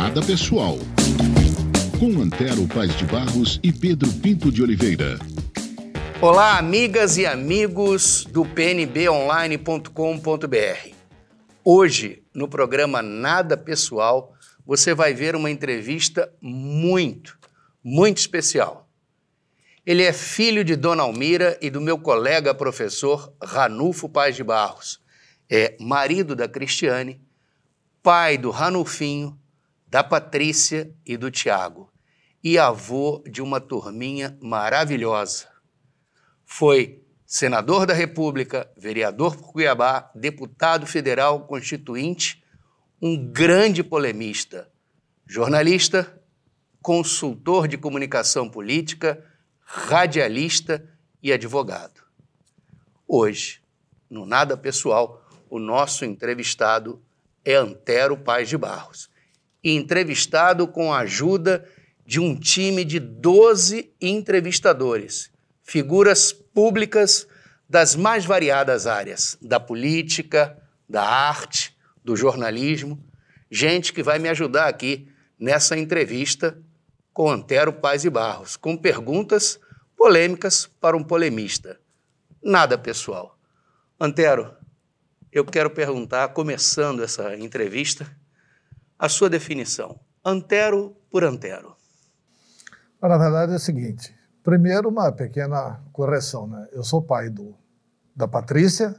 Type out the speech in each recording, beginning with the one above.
Nada Pessoal, com Antero Paz de Barros e Pedro Pinto de Oliveira. Olá, amigas e amigos do pnbonline.com.br. Hoje, no programa Nada Pessoal, você vai ver uma entrevista muito especial. Ele é filho de Dona Almira e do meu colega professor Ranulfo Paz de Barros. É marido da Cristiane, pai do Ranulfinho, da Patrícia e do Tiago, e avô de uma turminha maravilhosa. Foi senador da República, vereador por Cuiabá, deputado federal constituinte, um grande polemista, jornalista, consultor de comunicação política, radialista e advogado. Hoje, no Nada Pessoal, o nosso entrevistado é Antero Paz de Barros, e entrevistado com a ajuda de um time de 12 entrevistadores, figuras públicas das mais variadas áreas, da política, da arte, do jornalismo, gente que vai me ajudar aqui nessa entrevista com Antero Paz de Barros, com perguntas polêmicas para um polemista. Nada pessoal. Antero, eu quero perguntar, começando essa entrevista, a sua definição. Antero por Antero. Na verdade é o seguinte, primeiro uma pequena correção, né? Eu sou pai da Patrícia,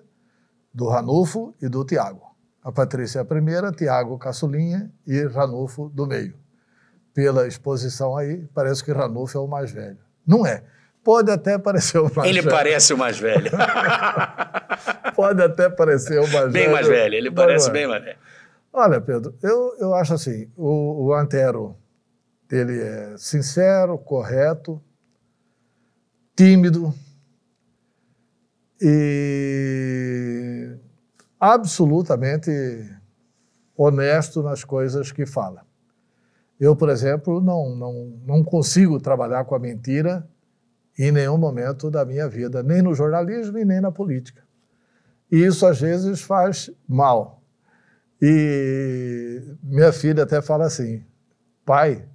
do Ranulfo e do Tiago. A Patrícia é a primeira, Tiago caçulinha e Ranulfo do meio. Pela exposição aí, parece que Ranulfo é o mais velho. Não é. Pode até parecer o mais velho. Ele parece o mais velho. Pode até parecer o mais velho. Bem mais velho, ele parece bem mais velho. Olha, Pedro, eu acho assim, o Antero, ele é sincero, correto, tímido e absolutamente honesto nas coisas que fala. Eu, por exemplo, não consigo trabalhar com a mentira em nenhum momento da minha vida, nem no jornalismo e nem na política. E isso, às vezes, faz mal. E minha filha até fala assim, pai,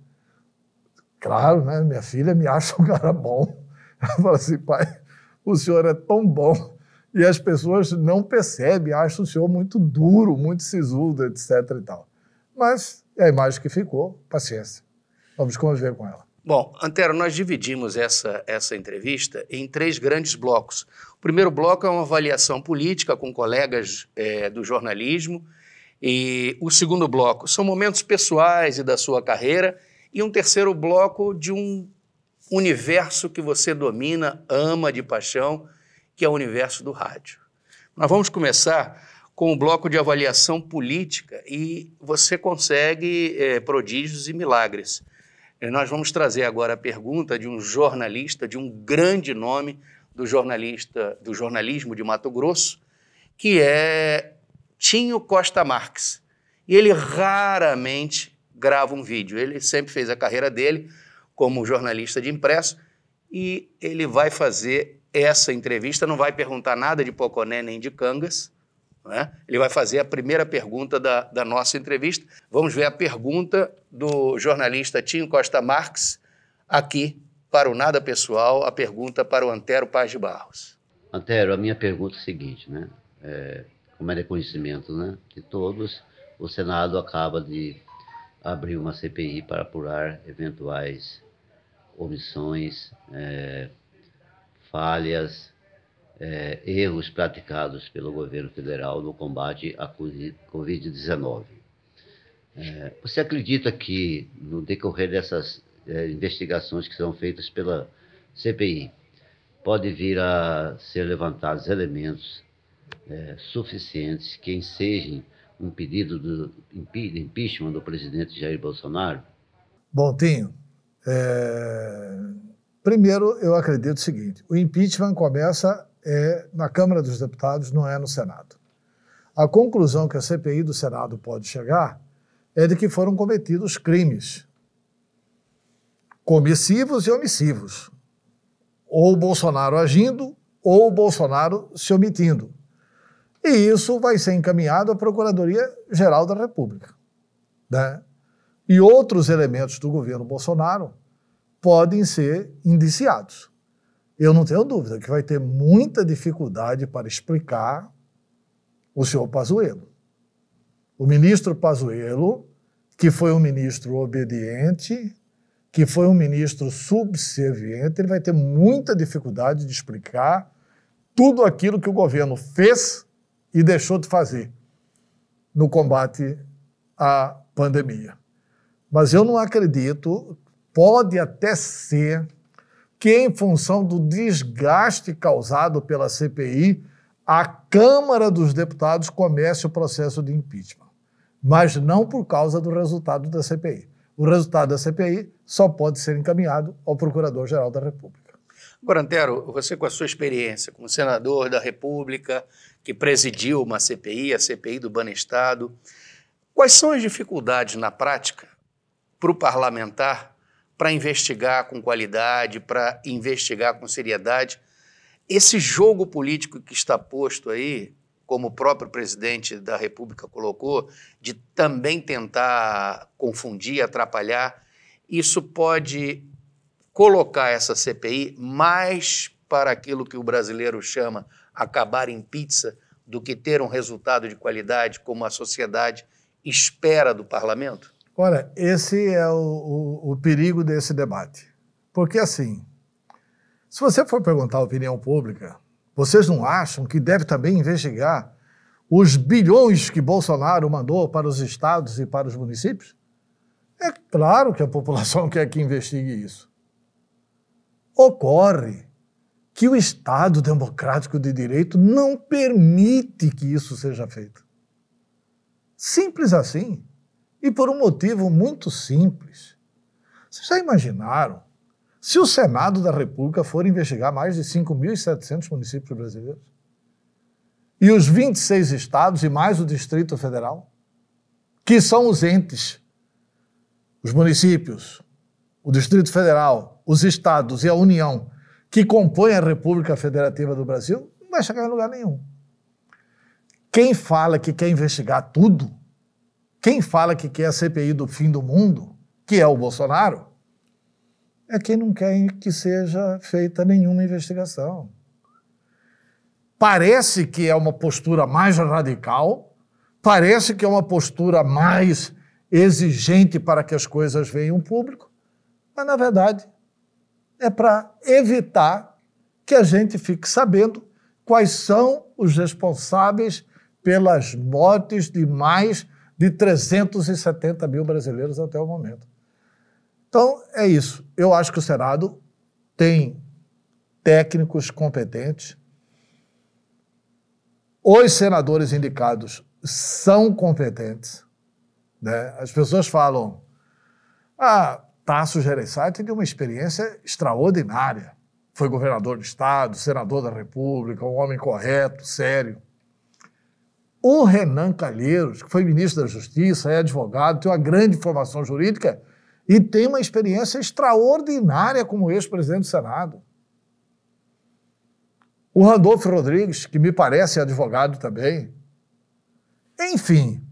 claro, né, minha filha me acha um cara bom. Ela fala assim, pai, o senhor é tão bom e as pessoas não percebem, acham o senhor muito duro, muito sisudo, etc. e tal. Mas é a imagem que ficou, paciência. Vamos conviver com ela. Bom, Antero, nós dividimos essa entrevista em 3 grandes blocos. O primeiro bloco é uma avaliação política com colegas do jornalismo, e o segundo bloco são momentos pessoais e da sua carreira, e um terceiro bloco de um universo que você domina, ama de paixão, que é o universo do rádio. Nós vamos começar com o bloco de avaliação política e você consegue prodígios e milagres. Nós vamos trazer agora a pergunta de um jornalista, de um grande nome do jornalismo de Mato Grosso, que é Tinho Costa Marques. E ele raramente grava um vídeo. Ele sempre fez a carreira dele como jornalista de impresso e ele vai fazer essa entrevista, não vai perguntar nada de Poconé nem de Cangas, né? Ele vai fazer a primeira pergunta da nossa entrevista. Vamos ver a pergunta do jornalista Tinho Costa Marques aqui para o Nada Pessoal, a pergunta para o Antero Paz de Barros. Antero, a minha pergunta é a seguinte, né? Como é de conhecimento, né, de todos, o Senado acaba de abrir uma CPI para apurar eventuais omissões, falhas, erros praticados pelo governo federal no combate à Covid-19. Você acredita que, no decorrer dessas investigações que são feitas pela CPI, pode vir a ser levantados elementos suficientes que ensejem um pedido de impeachment do presidente Jair Bolsonaro? Bom, Tinho, primeiro eu acredito o seguinte, o impeachment começa na Câmara dos Deputados, não é no Senado. A conclusão que a CPI do Senado pode chegar é de que foram cometidos crimes comissivos e omissivos, ou o Bolsonaro agindo ou o Bolsonaro se omitindo. E isso vai ser encaminhado à Procuradoria-Geral da República, né? e outros elementos do governo Bolsonaro podem ser indiciados. Eu não tenho dúvida que vai ter muita dificuldade para explicar o senhor Pazuello. O ministro Pazuello, que foi um ministro obediente, que foi um ministro subserviente, ele vai ter muita dificuldade de explicar tudo aquilo que o governo fez e deixou de fazer no combate à pandemia. Mas eu não acredito, pode até ser que em função do desgaste causado pela CPI, a Câmara dos Deputados comece o processo de impeachment, mas não por causa do resultado da CPI. O resultado da CPI só pode ser encaminhado ao Procurador-Geral da República. Agora, Antero, você com a sua experiência como senador da República, que presidiu uma CPI, a CPI do Banestado, quais são as dificuldades na prática para o parlamentar para investigar com qualidade, para investigar com seriedade esse jogo político que está posto aí, como o próprio presidente da República colocou, de também tentar confundir, atrapalhar? Isso pode colocar essa CPI mais para aquilo que o brasileiro chama acabar em pizza do que ter um resultado de qualidade como a sociedade espera do parlamento? Olha, esse é o perigo desse debate. Porque, assim, se você for perguntar à opinião pública, vocês não acham que deve também investigar os bilhões que Bolsonaro mandou para os estados e para os municípios? É claro que a população quer que investigue isso. Ocorre que o Estado democrático de direito não permite que isso seja feito. Simples assim. E por um motivo muito simples. Vocês já imaginaram se o Senado da República for investigar mais de 5.700 municípios brasileiros? E os 26 estados e mais o Distrito Federal? Que são os entes, os municípios, o Distrito Federal, os estados e a União que compõem a República Federativa do Brasil, não vai chegar em lugar nenhum. Quem fala que quer investigar tudo, quem fala que quer a CPI do fim do mundo, que é o Bolsonaro, é quem não quer que seja feita nenhuma investigação. Parece que é uma postura mais radical, parece que é uma postura mais exigente para que as coisas venham ao público, mas, na verdade, é para evitar que a gente fique sabendo quais são os responsáveis pelas mortes de mais de 370 mil brasileiros até o momento. Então, é isso. Eu acho que o Senado tem técnicos competentes. Os senadores indicados são competentes, né? As pessoas falam, Tasso Gereissati tem uma experiência extraordinária. Foi governador do Estado, senador da República, um homem correto, sério. O Renan Calheiros, que foi ministro da Justiça, é advogado, tem uma grande formação jurídica e tem uma experiência extraordinária como ex-presidente do Senado. O Randolfo Rodrigues, que me parece advogado também. Enfim,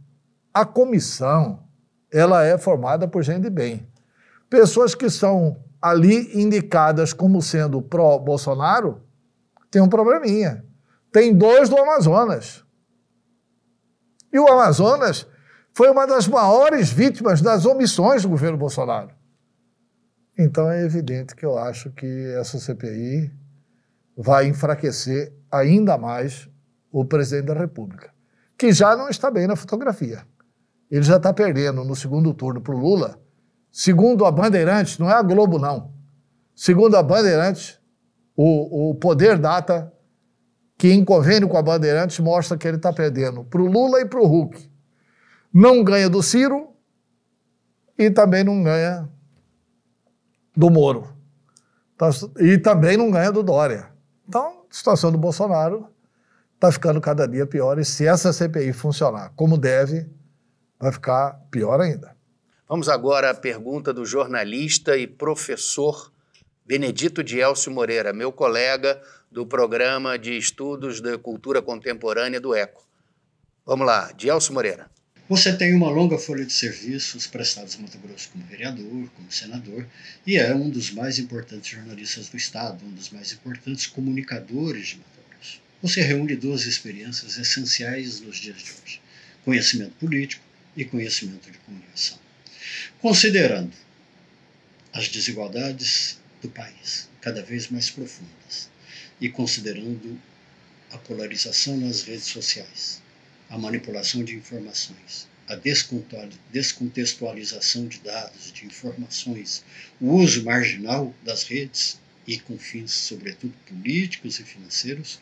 a comissão, ela é formada por gente de bem. Pessoas que são ali indicadas como sendo pró-Bolsonaro, tem um probleminha. Tem 2 do Amazonas. E o Amazonas foi uma das maiores vítimas das omissões do governo Bolsonaro. Então é evidente que eu acho que essa CPI vai enfraquecer ainda mais o presidente da República, que já não está bem na fotografia. Ele já está perdendo no segundo turno para o Lula. Segundo a Bandeirantes, não é a Globo, não. Segundo a Bandeirantes, o Poder Data, que em convênio com a Bandeirantes, mostra que ele está perdendo para o Lula e para o Huck. Não ganha do Ciro e também não ganha do Moro. E também não ganha do Dória. Então, a situação do Bolsonaro está ficando cada dia pior e se essa CPI funcionar como deve, vai ficar pior ainda. Vamos agora à pergunta do jornalista e professor Benedito Dielcio Moreira, meu colega do programa de estudos da cultura contemporânea do ECO. Vamos lá, Dielcio Moreira. Você tem uma longa folha de serviços prestados a Mato Grosso como vereador, como senador, e é um dos mais importantes jornalistas do Estado, um dos mais importantes comunicadores de Mato Grosso. Você reúne duas experiências essenciais nos dias de hoje: conhecimento político e conhecimento de comunicação. Considerando as desigualdades do país, cada vez mais profundas, e considerando a polarização nas redes sociais, a manipulação de informações, a descontextualização de dados, de informações, o uso marginal das redes e com fins, sobretudo, políticos e financeiros,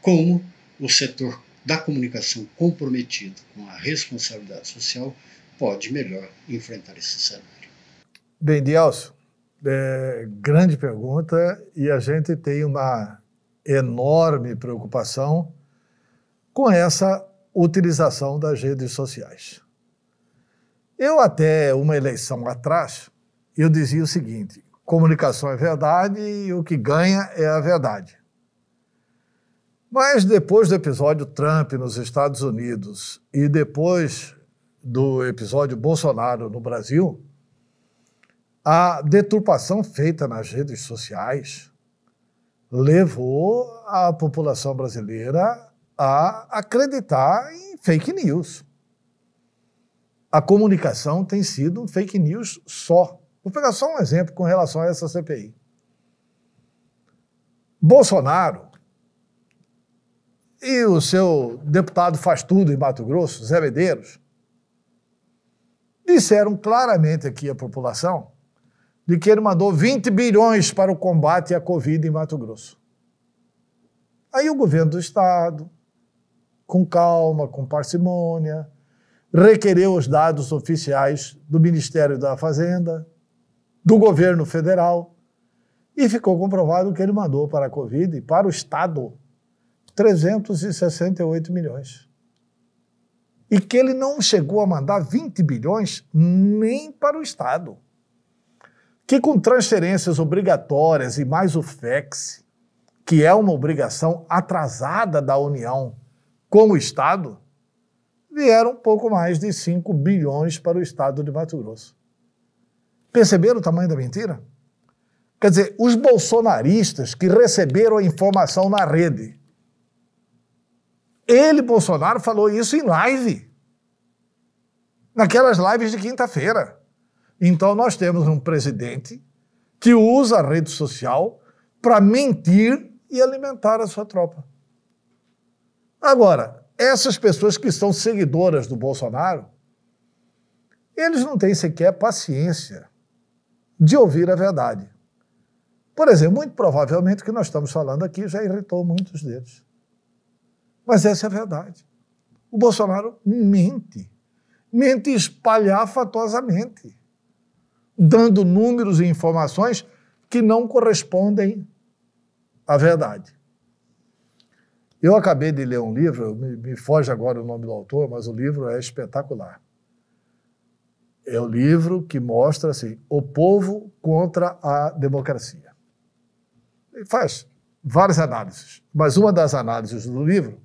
como o setor da comunicação comprometido com a responsabilidade social pode melhor enfrentar esse cenário. Bem, Dielso, grande pergunta, e a gente tem uma enorme preocupação com essa utilização das redes sociais. Eu, até uma eleição atrás, eu dizia o seguinte: comunicação é verdade e o que ganha é a verdade. Mas depois do episódio Trump nos Estados Unidos e depois do episódio Bolsonaro no Brasil, a deturpação feita nas redes sociais levou a população brasileira a acreditar em fake news. A comunicação tem sido um fake news só. Vou pegar só um exemplo com relação a essa CPI. Bolsonaro e o seu deputado faz-tudo em Mato Grosso, Zé Medeiros, disseram claramente aqui à população de que ele mandou 20 bilhões para o combate à Covid em Mato Grosso. Aí o governo do Estado, com calma, com parcimônia, requereu os dados oficiais do Ministério da Fazenda, do governo federal, e ficou comprovado que ele mandou para a Covid e para o Estado 368 milhões. E que ele não chegou a mandar 20 bilhões nem para o Estado. Que com transferências obrigatórias e mais o FEX, que é uma obrigação atrasada da União com o Estado, vieram um pouco mais de 5 bilhões para o Estado de Mato Grosso. Perceberam o tamanho da mentira? Quer dizer, os bolsonaristas que receberam a informação na rede, ele, Bolsonaro, falou isso em live, naquelas lives de quinta-feira. Então nós temos um presidente que usa a rede social para mentir e alimentar a sua tropa. Agora, essas pessoas que são seguidoras do Bolsonaro, eles não têm sequer paciência de ouvir a verdade. Por exemplo, muito provavelmente o que nós estamos falando aqui já irritou muitos deles. Mas essa é a verdade. O Bolsonaro mente espalhafatosamente, dando números e informações que não correspondem à verdade. Eu acabei de ler um livro, me foge agora o nome do autor, mas o livro é espetacular. É o livro que mostra assim, o povo contra a democracia. Ele faz várias análises, mas uma das análises do livro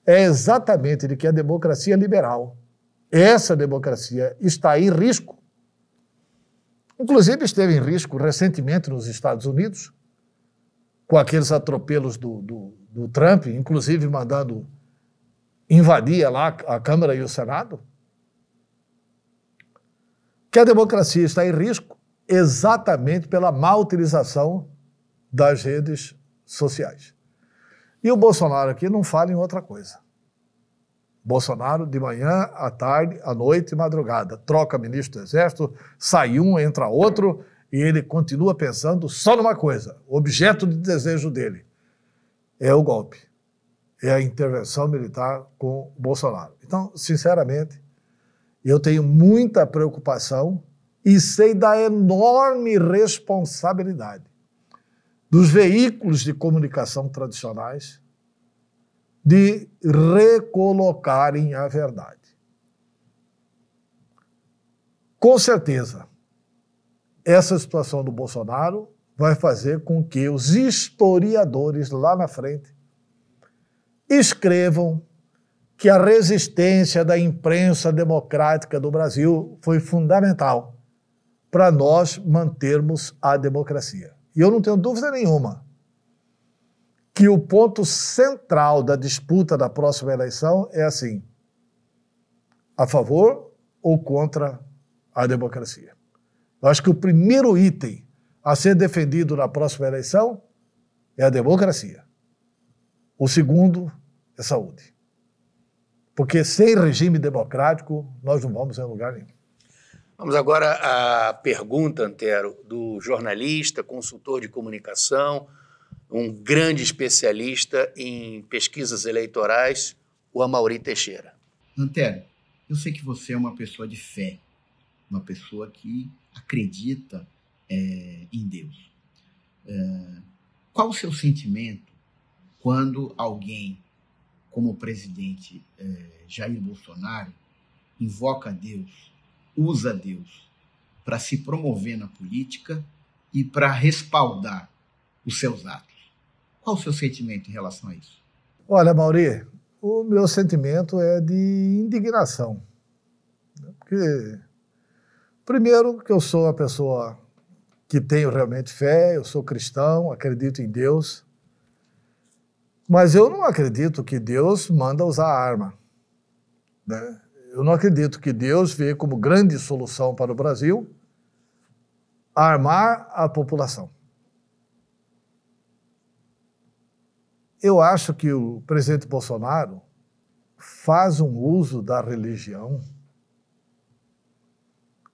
é exatamente de que a democracia liberal, essa democracia está em risco. Inclusive esteve em risco recentemente nos Estados Unidos, com aqueles atropelos do Trump, inclusive mandando invadir lá a Câmara e o Senado. Que a democracia está em risco exatamente pela má utilização das redes sociais. E o Bolsonaro aqui não fala em outra coisa. Bolsonaro, de manhã, à tarde, à noite e madrugada, troca ministro do Exército, sai um, entra outro, e ele continua pensando só numa coisa, o objeto de desejo dele é o golpe, é a intervenção militar com Bolsonaro. Então, sinceramente, eu tenho muita preocupação e sei da enorme responsabilidade dos veículos de comunicação tradicionais de recolocarem a verdade. Com certeza, essa situação do Bolsonaro vai fazer com que os historiadores lá na frente escrevam que a resistência da imprensa democrática do Brasil foi fundamental para nós mantermos a democracia. E eu não tenho dúvida nenhuma que o ponto central da disputa da próxima eleição é assim: a favor ou contra a democracia. Eu acho que o primeiro item a ser defendido na próxima eleição é a democracia. O segundo é saúde. Porque sem regime democrático nós não vamos em lugar nenhum. Vamos agora à pergunta, Antero, do jornalista, consultor de comunicação, um grande especialista em pesquisas eleitorais, o Amaury Teixeira. Antero, eu sei que você é uma pessoa de fé, uma pessoa que acredita em Deus. Qual o seu sentimento quando alguém, como o presidente Jair Bolsonaro, invoca Deus, usa Deus para se promover na política e para respaldar os seus atos? Qual o seu sentimento em relação a isso? Olha, Amaury, o meu sentimento é de indignação. Porque, primeiro, que eu sou uma pessoa que tenho realmente fé, eu sou cristão, acredito em Deus, mas eu não acredito que Deus manda usar arma, né? Eu não acredito que Deus vê como grande solução para o Brasil armar a população. Eu acho que o presidente Bolsonaro faz um uso da religião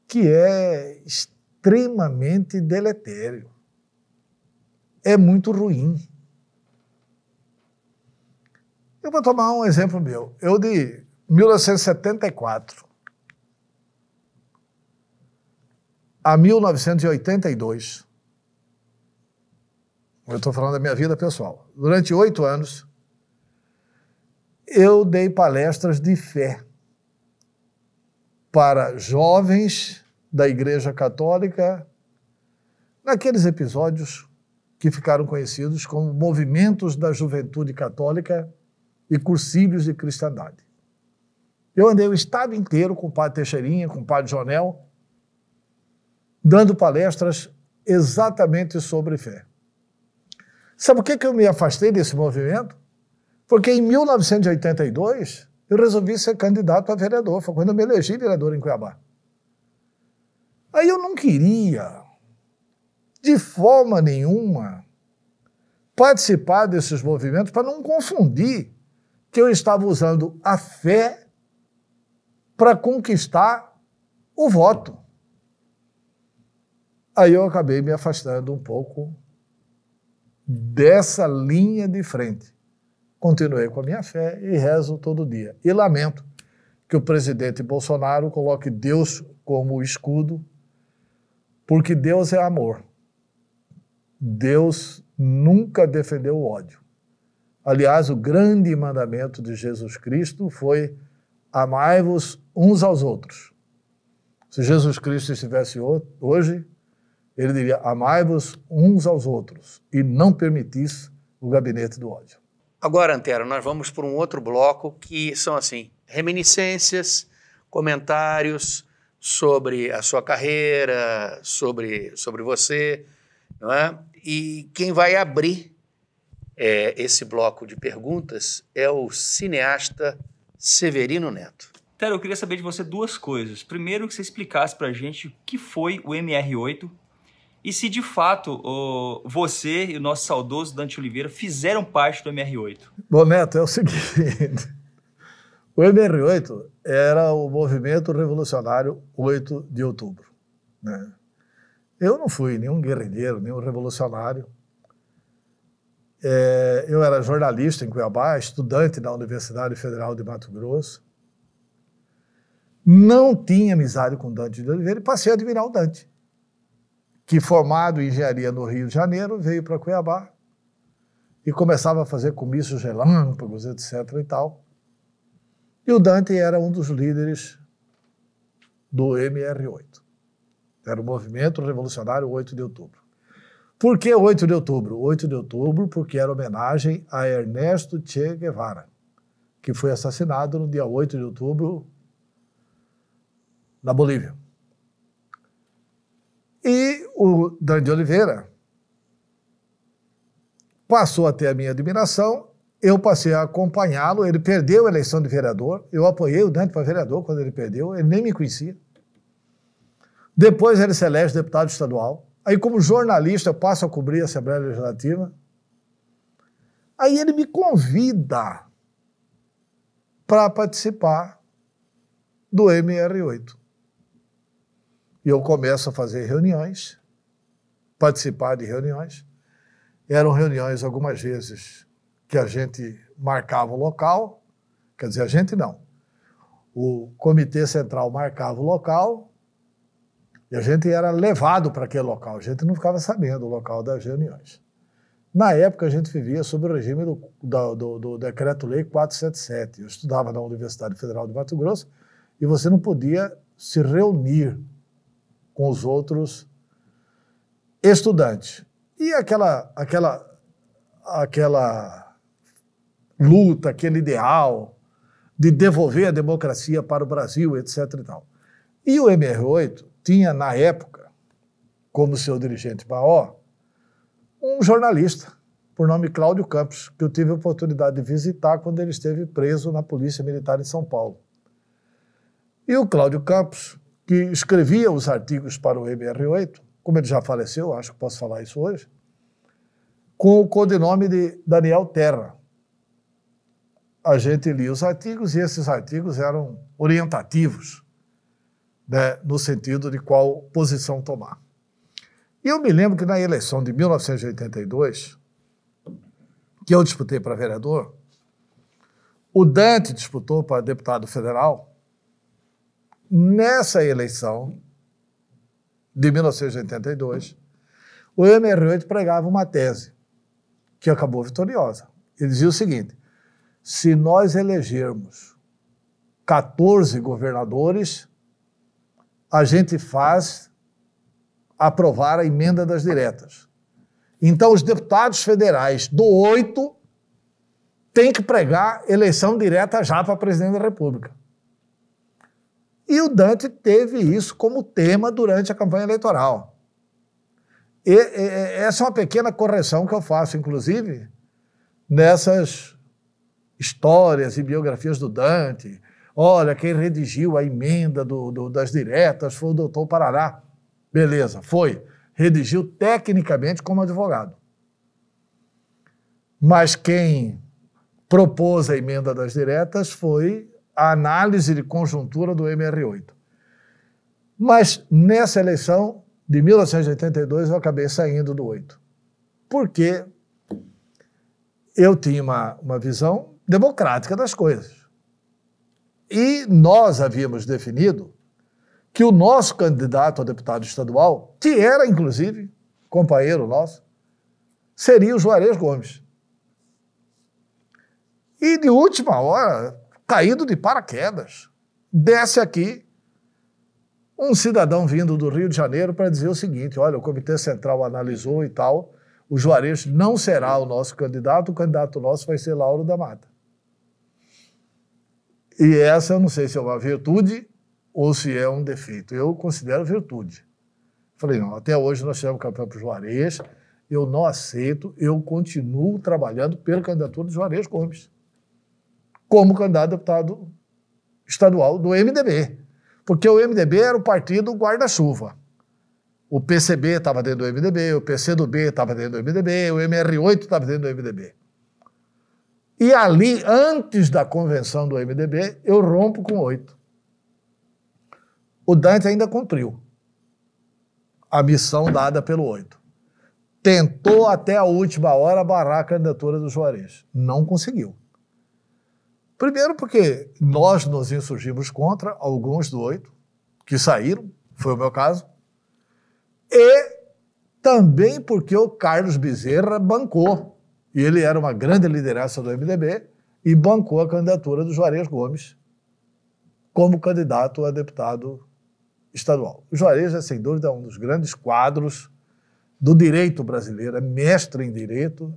que é extremamente deletério. É muito ruim. Eu vou tomar um exemplo meu. Eu, de 1974 a 1982, eu estou falando da minha vida pessoal, durante 8 anos, eu dei palestras de fé para jovens da Igreja Católica, naqueles episódios que ficaram conhecidos como movimentos da juventude católica e cursilhos de cristandade. Eu andei o estado inteiro com o padre Teixeirinha, com o padre Jonel, dando palestras exatamente sobre fé. Sabe por que eu me afastei desse movimento? Porque em 1982 eu resolvi ser candidato a vereador, foi quando eu me elegi vereador em Cuiabá. Aí eu não queria, de forma nenhuma, participar desses movimentos para não confundir que eu estava usando a fé para conquistar o voto. Aí eu acabei me afastando um pouco dessa linha de frente. Continuei com a minha fé e rezo todo dia. E lamento que o presidente Bolsonaro coloque Deus como escudo, porque Deus é amor. Deus nunca defendeu o ódio. Aliás, o grande mandamento de Jesus Cristo foi: amai-vos uns aos outros. Se Jesus Cristo estivesse hoje, ele diria: amai-vos uns aos outros e não permitis o gabinete do ódio. Agora, Antero, nós vamos para um outro bloco que são assim, reminiscências, comentários sobre a sua carreira, sobre você, não é? E quem vai abrir esse bloco de perguntas é o cineasta Severino Neto. Antero, eu queria saber de você 2 coisas. Primeiro, que você explicasse pra gente o que foi o MR8 e se de fato você e o nosso saudoso Dante Oliveira fizeram parte do MR8. Bom, Neto, é o seguinte, o MR8 era o Movimento Revolucionário 8 de Outubro, né? Eu não fui nenhum guerrilheiro, nenhum revolucionário. Eu era jornalista em Cuiabá, estudante na Universidade Federal de Mato Grosso. Não tinha amizade com Dante de Oliveira e passei a admirar o Dante, que, formado em engenharia no Rio de Janeiro, veio para Cuiabá e começava a fazer comícios relâmpagos, etc. e tal. E o Dante era um dos líderes do MR8. Era o Movimento Revolucionário 8 de Outubro. Por que 8 de outubro? 8 de outubro porque era homenagem a Ernesto Che Guevara, que foi assassinado no dia 8 de outubro na Bolívia. E o Dante de Oliveira passou a ter a minha admiração, eu passei a acompanhá-lo, ele perdeu a eleição de vereador, eu apoiei o Dante para vereador quando ele perdeu, ele nem me conhecia. Depois ele se elege deputado estadual, aí como jornalista eu passo a cobrir a Assembleia Legislativa, aí ele me convida para participar do MR8. E eu começo a fazer reuniões, participar de reuniões. Eram reuniões algumas vezes que a gente marcava o local, quer dizer, a gente não. O Comitê Central marcava o local e a gente era levado para aquele local. A gente não ficava sabendo o local das reuniões. Na época, a gente vivia sob o regime do Decreto-Lei 477. Eu estudava na Universidade Federal de Mato Grosso e você não podia se reunir com os outros estudantes. E aquela luta, aquele ideal de devolver a democracia para o Brasil, etc. e tal. E o MR8 tinha, na época, como seu dirigente maior, um jornalista, por nome Cláudio Campos, que eu tive a oportunidade de visitar quando ele esteve preso na Polícia Militar em São Paulo. E o Cláudio Campos, que escrevia os artigos para o MR8, como ele já faleceu, acho que posso falar isso hoje, com o codinome de Daniel Terra. A gente lia os artigos e esses artigos eram orientativos, né, no sentido de qual posição tomar. E eu me lembro que na eleição de 1982, que eu disputei para vereador, o Dante disputou para deputado federal. Nessa eleição de 1982, o MR8 pregava uma tese que acabou vitoriosa. Ele dizia o seguinte: se nós elegermos 14 governadores, a gente faz aprovar a emenda das diretas. Então, os deputados federais do 8 têm que pregar eleição direta já para presidente da República. E o Dante teve isso como tema durante a campanha eleitoral. Essa é uma pequena correção que eu faço, inclusive, nessas histórias e biografias do Dante. Olha, quem redigiu a emenda das diretas foi o doutor Parará. Beleza, foi. Redigiu tecnicamente como advogado. Mas quem propôs a emenda das diretas foi a análise de conjuntura do MR8. Mas nessa eleição de 1982 eu acabei saindo do 8. Porque eu tinha uma visão democrática das coisas. E nós havíamos definido que o nosso candidato a deputado estadual, que era, inclusive, companheiro nosso, seria o Juarez Gomes. E, de última hora, caído de paraquedas, desce aqui um cidadão vindo do Rio de Janeiro para dizer o seguinte: olha, o Comitê Central analisou e tal, o Juarez não será o nosso candidato, o candidato nosso vai ser Lauro da Mata. E essa eu não sei se é uma virtude ou se é um defeito. Eu considero virtude. Falei, não, até hoje nós tivemos campeão para o Juarez, eu não aceito, eu continuo trabalhando pela candidatura do Juarez Gomes, como candidato a deputado estadual do MDB. Porque o MDB era o partido guarda-chuva. O PCB estava dentro do MDB, o PCdoB estava dentro do MDB, o MR8 estava dentro do MDB. E ali, antes da convenção do MDB, eu rompo com 8. O Dante ainda cumpriu a missão dada pelo 8. Tentou até a última hora barrar a candidatura do Juarez. Não conseguiu. Primeiro porque nós nos insurgimos contra alguns do 8, que saíram, foi o meu caso, e também porque o Carlos Bezerra bancou, e ele era uma grande liderança do MDB, e bancou a candidatura do Juarez Gomes como candidato a deputado estadual. O Juarez é, sem dúvida, um dos grandes quadros do direito brasileiro, é mestre em direito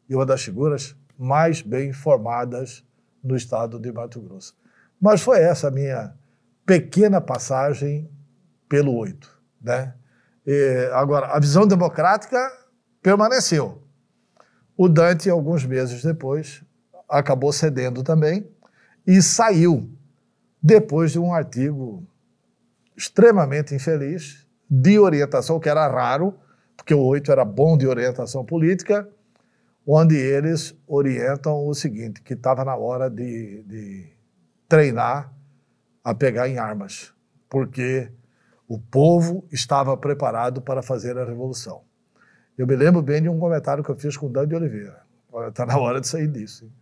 e uma das figuras mais bem formadas no estado de Mato Grosso. Mas foi essa a minha pequena passagem pelo 8, né? Agora, a visão democrática permaneceu. O Dante, alguns meses depois, acabou cedendo também e saiu depois de um artigo extremamente infeliz de orientação, que era raro, porque o 8 era bom de orientação política, onde eles orientam o seguinte, que estava na hora de treinar a pegar em armas, porque o povo estava preparado para fazer a revolução. Eu me lembro bem de um comentário que eu fiz com o Dante de Oliveira. Está na hora de sair disso. Hein?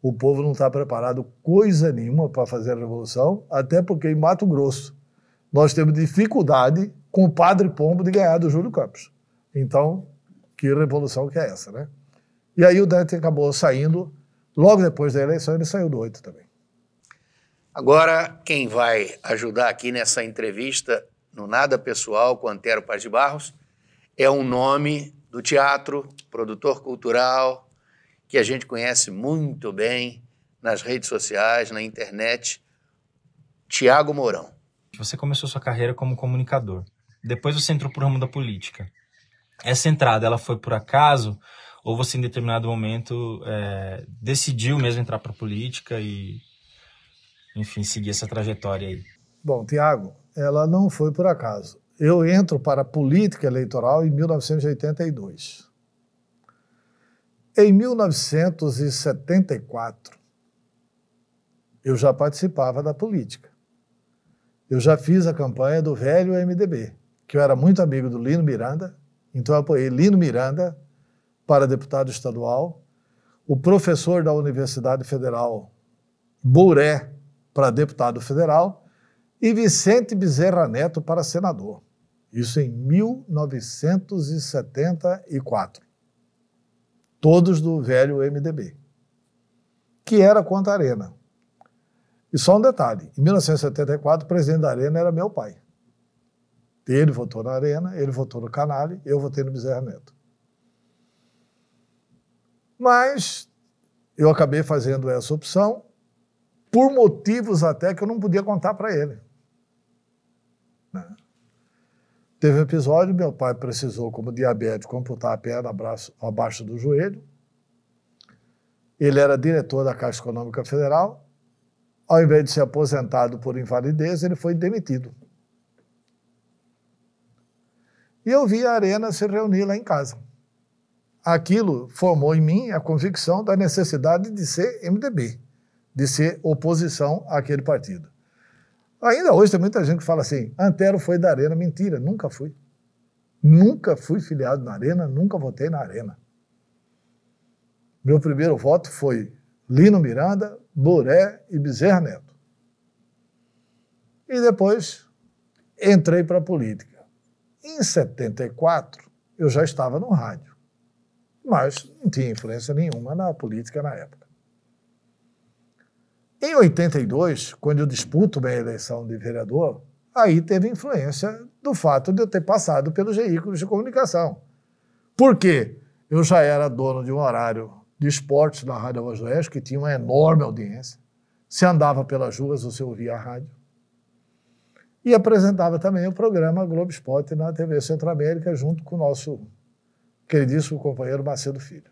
O povo não está preparado coisa nenhuma para fazer a revolução, até porque em Mato Grosso nós temos dificuldade com o Padre Pombo de ganhar do Júlio Campos. Então, que revolução que é essa, né? E aí o Dante acabou saindo, logo depois da eleição ele saiu do 8 também. Agora, quem vai ajudar aqui nessa entrevista, no Nada Pessoal, com Antero Paz de Barros, é um nome do teatro, produtor cultural, que a gente conhece muito bem nas redes sociais, na internet, Tiago Mourão. Você começou sua carreira como comunicador. Depois você entrou pro ramo da política. Essa entrada, ela foi por acaso? Ou você, em determinado momento, decidiu mesmo entrar para a política e, enfim, seguir essa trajetória aí? Bom, Tiago, ela não foi por acaso. Eu entro para a política eleitoral em 1982. Em 1974, eu já participava da política. Eu já fiz a campanha do velho MDB, que eu era muito amigo do Lino Miranda, então eu apoiei Lino Miranda para deputado estadual, o professor da Universidade Federal Bouré para deputado federal e Vicente Bezerra Neto para senador. Isso em 1974. Todos do velho MDB, que era contra a Arena. E só um detalhe, em 1974 o presidente da Arena era meu pai. Ele votou na Arena, ele votou no Canale, eu votei no Bezerra Neto. Mas eu acabei fazendo essa opção por motivos até que eu não podia contar para ele. Teve um episódio, meu pai precisou, como diabético, amputar a perna abaixo do joelho. Ele era diretor da Caixa Econômica Federal. Ao invés de ser aposentado por invalidez, ele foi demitido. E eu vi a Arena se reunir lá em casa. Aquilo formou em mim a convicção da necessidade de ser MDB, de ser oposição àquele partido. Ainda hoje tem muita gente que fala assim, Antero foi da Arena. Mentira, nunca fui. Nunca fui filiado na Arena, nunca votei na Arena. Meu primeiro voto foi Lino Miranda, Bouré e Bezerra Neto. E depois entrei para a política. Em 74, eu já estava no rádio, mas não tinha influência nenhuma na política na época. Em 82, quando eu disputo minha eleição de vereador, aí teve influência do fato de eu ter passado pelos veículos de comunicação. Por quê? Eu já era dono de um horário de esportes na Rádio Voz do Oeste, que tinha uma enorme audiência. Se andava pelas ruas, você ouvia a rádio. E apresentava também o programa Globo Esporte na TV Centro-América, junto com o nosso queridíssimo companheiro Macedo Filho.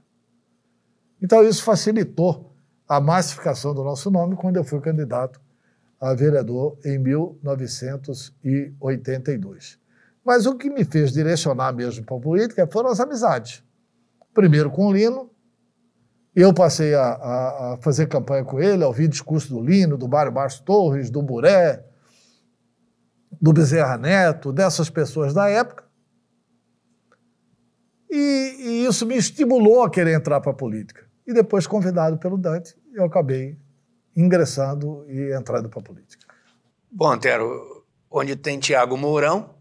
Então isso facilitou a massificação do nosso nome quando eu fui candidato a vereador em 1982. Mas o que me fez direcionar mesmo para a política foram as amizades. Primeiro com o Lino, eu passei a fazer campanha com ele, a ouvir discurso do Lino, do Mário Márcio Torres, do Bouré, do Bezerra Neto, dessas pessoas da época. E isso me estimulou a querer entrar para a política. E depois, convidado pelo Dante, eu acabei ingressando e entrando para a política. Bom, Antero, onde tem Tiago Mourão,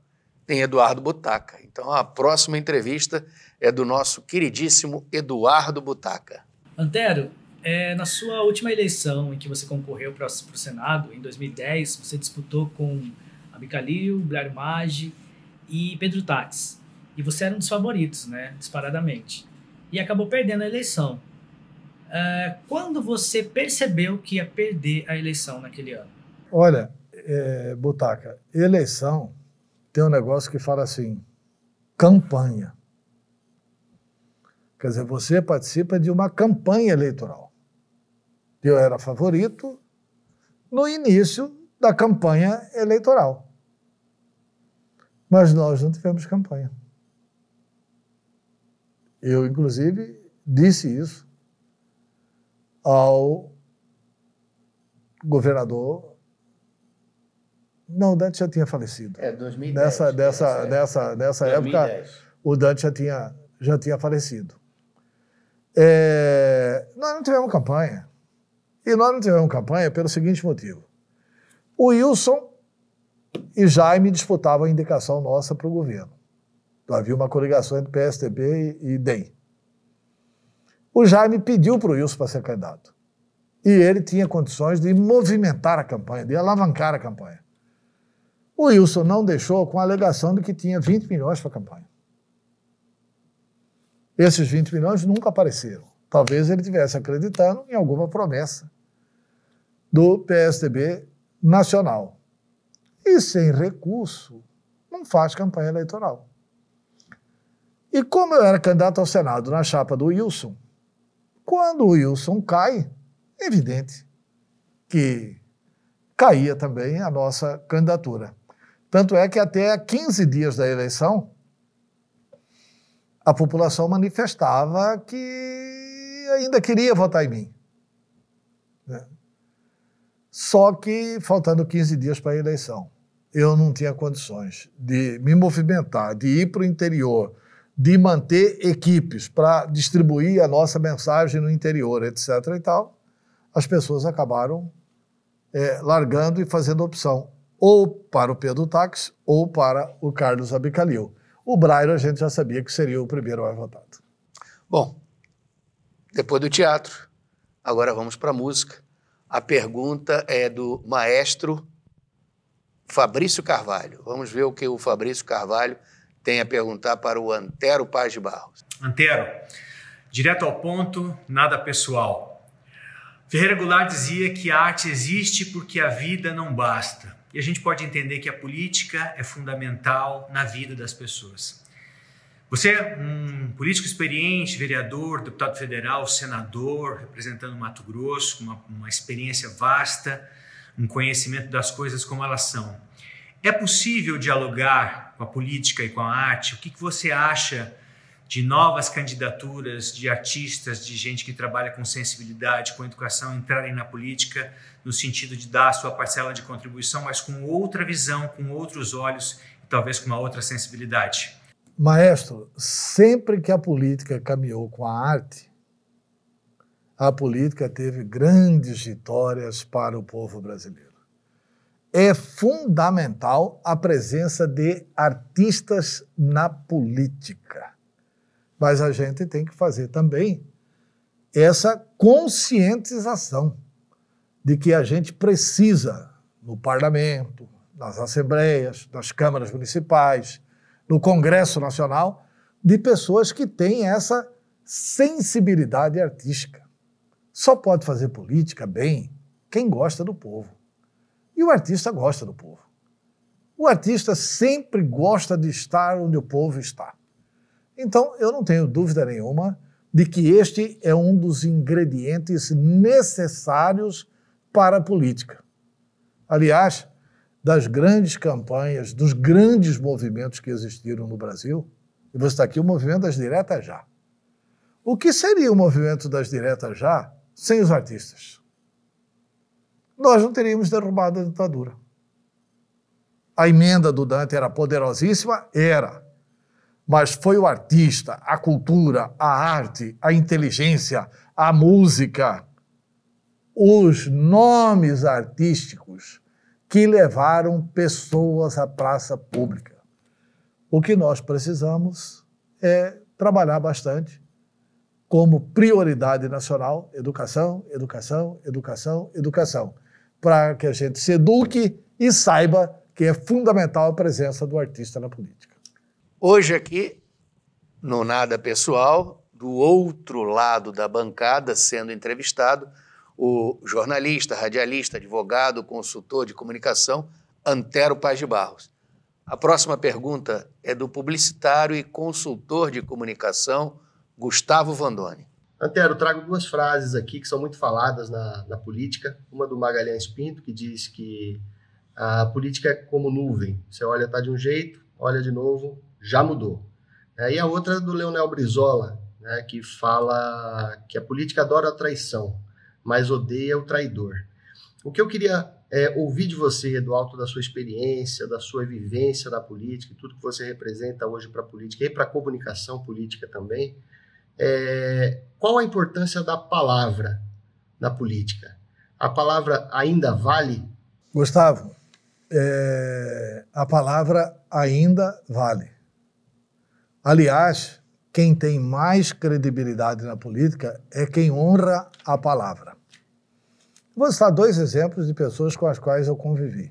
tem Eduardo Butaca. Então, a próxima entrevista é do nosso queridíssimo Eduardo Butaca. Antero, na sua última eleição em que você concorreu para o Senado, em 2010, você disputou com Abicalil, Blário Maggi e Pedro Táxi. E você era um dos favoritos, né, disparadamente. E acabou perdendo a eleição. Quando você percebeu que ia perder a eleição naquele ano? Olha, Butaca, eleição tem um negócio que fala assim, campanha. Quer dizer, você participa de uma campanha eleitoral. Eu era favorito no início da campanha eleitoral. Mas nós não tivemos campanha. Eu, inclusive, disse isso ao governador. Não, o Dante já tinha falecido. 2010. Nessa época, o Dante já tinha falecido. Nós não tivemos campanha. E nós não tivemos campanha pelo seguinte motivo. O Wilson e Jaime disputavam a indicação nossa para o governo. Então, havia uma coligação entre PSDB e DEM. O Jaime pediu para o Wilson para ser candidato. E ele tinha condições de movimentar a campanha, de alavancar a campanha. O Wilson não deixou com a alegação de que tinha 20 milhões para a campanha. Esses 20 milhões nunca apareceram. Talvez ele estivesse acreditando em alguma promessa do PSDB nacional. E sem recurso, não faz campanha eleitoral. E como eu era candidato ao Senado na chapa do Wilson, quando o Wilson cai, é evidente que caía também a nossa candidatura. Tanto é que até 15 dias da eleição, a população manifestava que ainda queria votar em mim. Só que, faltando 15 dias para a eleição, eu não tinha condições de me movimentar, de ir para o interior, de manter equipes para distribuir a nossa mensagem no interior, etc. e tal. As pessoas acabaram largando e fazendo opção ou para o Pedro Táxi ou para o Carlos Abicalil. O Brairo a gente já sabia que seria o primeiro mais votado. Bom, depois do teatro, agora vamos para a música. A pergunta é do maestro Fabrício Carvalho. Vamos ver o que o Fabrício Carvalho tem a perguntar para o Antero Paz de Barros. Antero, direto ao ponto, nada pessoal. Ferreira Goulart dizia que a arte existe porque a vida não basta. E a gente pode entender que a política é fundamental na vida das pessoas. Você é um político experiente, vereador, deputado federal, senador, representando Mato Grosso, com uma experiência vasta, um conhecimento das coisas como elas são. É possível dialogar com a política e com a arte? O que você acha de novas candidaturas de artistas, de gente que trabalha com sensibilidade, com educação, entrarem na política no sentido de dar a sua parcela de contribuição, mas com outra visão, com outros olhos e talvez com uma outra sensibilidade? Maestro, sempre que a política caminhou com a arte, a política teve grandes vitórias para o povo brasileiro. É fundamental a presença de artistas na política. Mas a gente tem que fazer também essa conscientização de que a gente precisa, no parlamento, nas assembleias, nas câmaras municipais, no Congresso Nacional, de pessoas que têm essa sensibilidade artística. Só pode fazer política bem quem gosta do povo. E o artista gosta do povo. O artista sempre gosta de estar onde o povo está. Então, eu não tenho dúvida nenhuma de que este é um dos ingredientes necessários para a política. Aliás, das grandes campanhas, dos grandes movimentos que existiram no Brasil, e você está aqui, o movimento das diretas já. O que seria o movimento das diretas já sem os artistas? Nós não teríamos derrubado a ditadura. A emenda do Dante era poderosíssima? Era. Mas foi o artista, a cultura, a arte, a inteligência, a música, os nomes artísticos que levaram pessoas à praça pública. O que nós precisamos é trabalhar bastante como prioridade nacional, educação, educação, educação, educação, para que a gente se eduque e saiba que é fundamental a presença do artista na política. Hoje aqui, no Nada Pessoal, do outro lado da bancada, sendo entrevistado, o jornalista, radialista, advogado, consultor de comunicação, Antero Paz de Barros. A próxima pergunta é do publicitário e consultor de comunicação, Gustavo Vandoni. Antero, trago duas frases aqui que são muito faladas na política. Uma do Magalhães Pinto, que diz que a política é como nuvem. Você olha, está de um jeito, olha de novo, já mudou. E a outra do Leonel Brizola, né, que fala que a política adora a traição, mas odeia o traidor. O que eu queria ouvir de você, do alto da sua experiência, da sua vivência na política, e tudo que você representa hoje para a política e para a comunicação política também, qual a importância da palavra na política? A palavra ainda vale? Gustavo, a palavra ainda vale. Aliás, quem tem mais credibilidade na política é quem honra a palavra. Vou citar dois exemplos de pessoas com as quais eu convivi.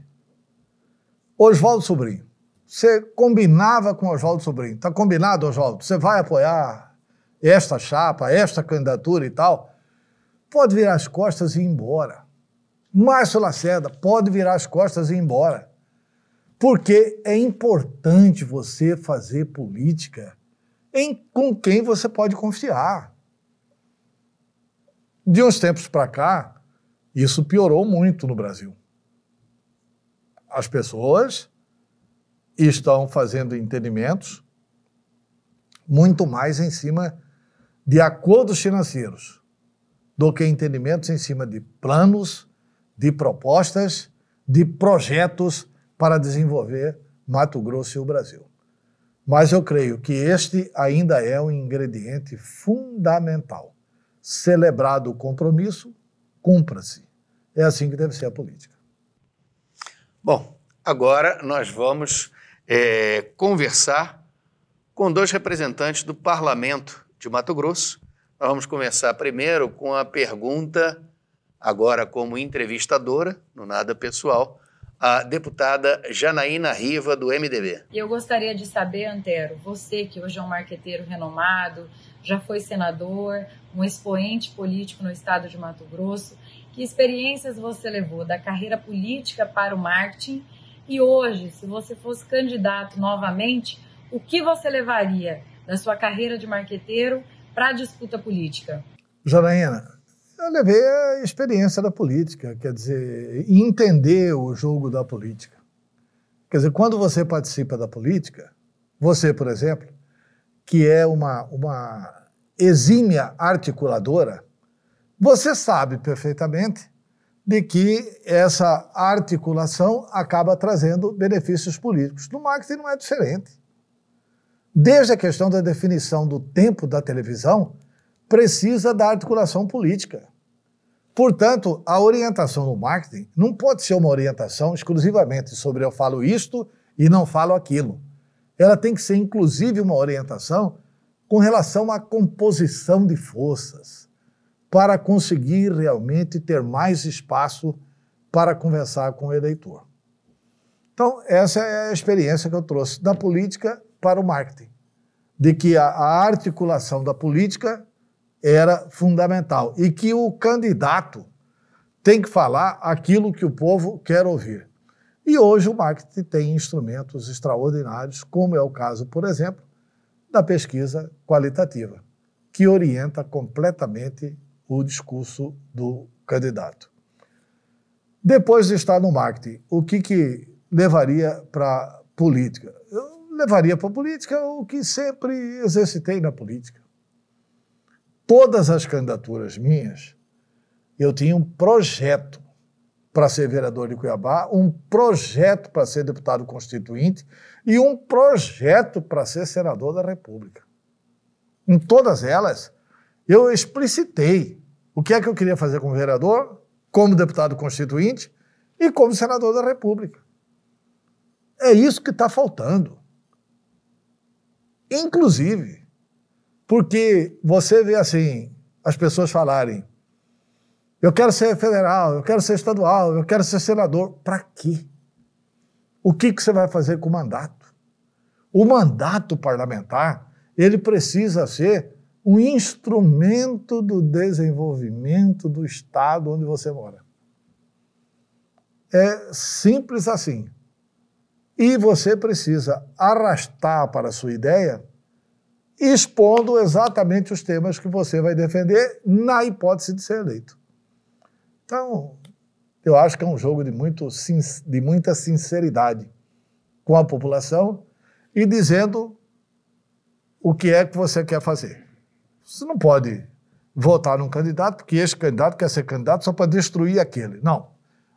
Oswaldo Sobrinho. Você combinava com Oswaldo Sobrinho. Está combinado, Oswaldo? Você vai apoiar esta chapa, esta candidatura e tal? Pode virar as costas e ir embora. Márcio Lacerda pode virar as costas e ir embora. Porque é importante você fazer política com quem você pode confiar. De uns tempos para cá, isso piorou muito no Brasil. As pessoas estão fazendo entendimentos muito mais em cima de acordos financeiros do que entendimentos em cima de planos, de propostas, de projetos para desenvolver Mato Grosso e o Brasil. Mas eu creio que este ainda é um ingrediente fundamental. Celebrado o compromisso, cumpra-se. É assim que deve ser a política. Bom, agora nós vamos conversar com dois representantes do Parlamento de Mato Grosso. Nós vamos começar primeiro com a pergunta, agora como entrevistadora, no Nada Pessoal, a deputada Janaína Riva, do MDB. Eu gostaria de saber, Antero, você que hoje é um marqueteiro renomado, já foi senador, um expoente político no estado de Mato Grosso, que experiências você levou da carreira política para o marketing e hoje, se você fosse candidato novamente, o que você levaria da sua carreira de marqueteiro para a disputa política? Janaína, eu levei a experiência da política, quer dizer, entender o jogo da política. Quer dizer, quando você participa da política, você, por exemplo, que é uma exímia articuladora, você sabe perfeitamente de que essa articulação acaba trazendo benefícios políticos. No marketing não é diferente. Desde a questão da definição do tempo da televisão, precisa da articulação política. Portanto, a orientação no marketing não pode ser uma orientação exclusivamente sobre eu falo isto e não falo aquilo. Ela tem que ser, inclusive, uma orientação com relação à composição de forças, para conseguir realmente ter mais espaço para conversar com o eleitor. Então, essa é a experiência que eu trouxe da política para o marketing, de que a articulação da política era fundamental e que o candidato tem que falar aquilo que o povo quer ouvir. E hoje o marketing tem instrumentos extraordinários, como é o caso, por exemplo, da pesquisa qualitativa, que orienta completamente o discurso do candidato. Depois de estar no marketing, o que levaria para a política? Eu levaria para a política o que sempre exercitei na política. Todas as candidaturas minhas, eu tinha um projeto para ser vereador de Cuiabá, um projeto para ser deputado constituinte e um projeto para ser senador da República. Em todas elas, eu explicitei o que é que eu queria fazer como vereador, como deputado constituinte e como senador da República. É isso que está faltando. Inclusive, porque você vê assim, as pessoas falarem, eu quero ser federal, eu quero ser estadual, eu quero ser senador. Para quê? O que você vai fazer com o mandato? O mandato parlamentar, ele precisa ser um instrumento do desenvolvimento do estado onde você mora. É simples assim. E você precisa arrastar para a sua ideia, expondo exatamente os temas que você vai defender na hipótese de ser eleito. Então, eu acho que é um jogo de muita sinceridade com a população e dizendo o que é que você quer fazer. Você não pode votar num candidato porque esse candidato quer ser candidato só para destruir aquele. Não.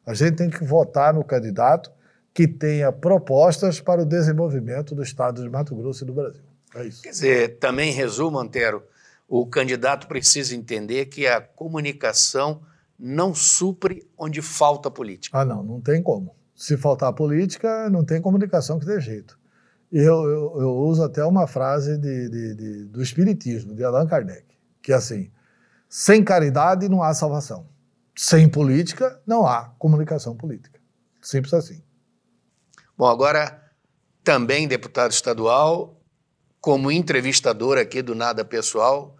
A gente tem que votar no candidato que tenha propostas para o desenvolvimento do estado de Mato Grosso e do Brasil. É isso. Quer dizer, também resumo, Antero, o candidato precisa entender que a comunicação não supre onde falta política. Ah, não tem como. Se faltar política, não tem comunicação que dê jeito. Eu uso até uma frase do Espiritismo, de Allan Kardec, que é assim, sem caridade não há salvação. Sem política, não há comunicação política. Simples assim. Bom, agora, também deputado estadual, como entrevistador aqui do Nada Pessoal,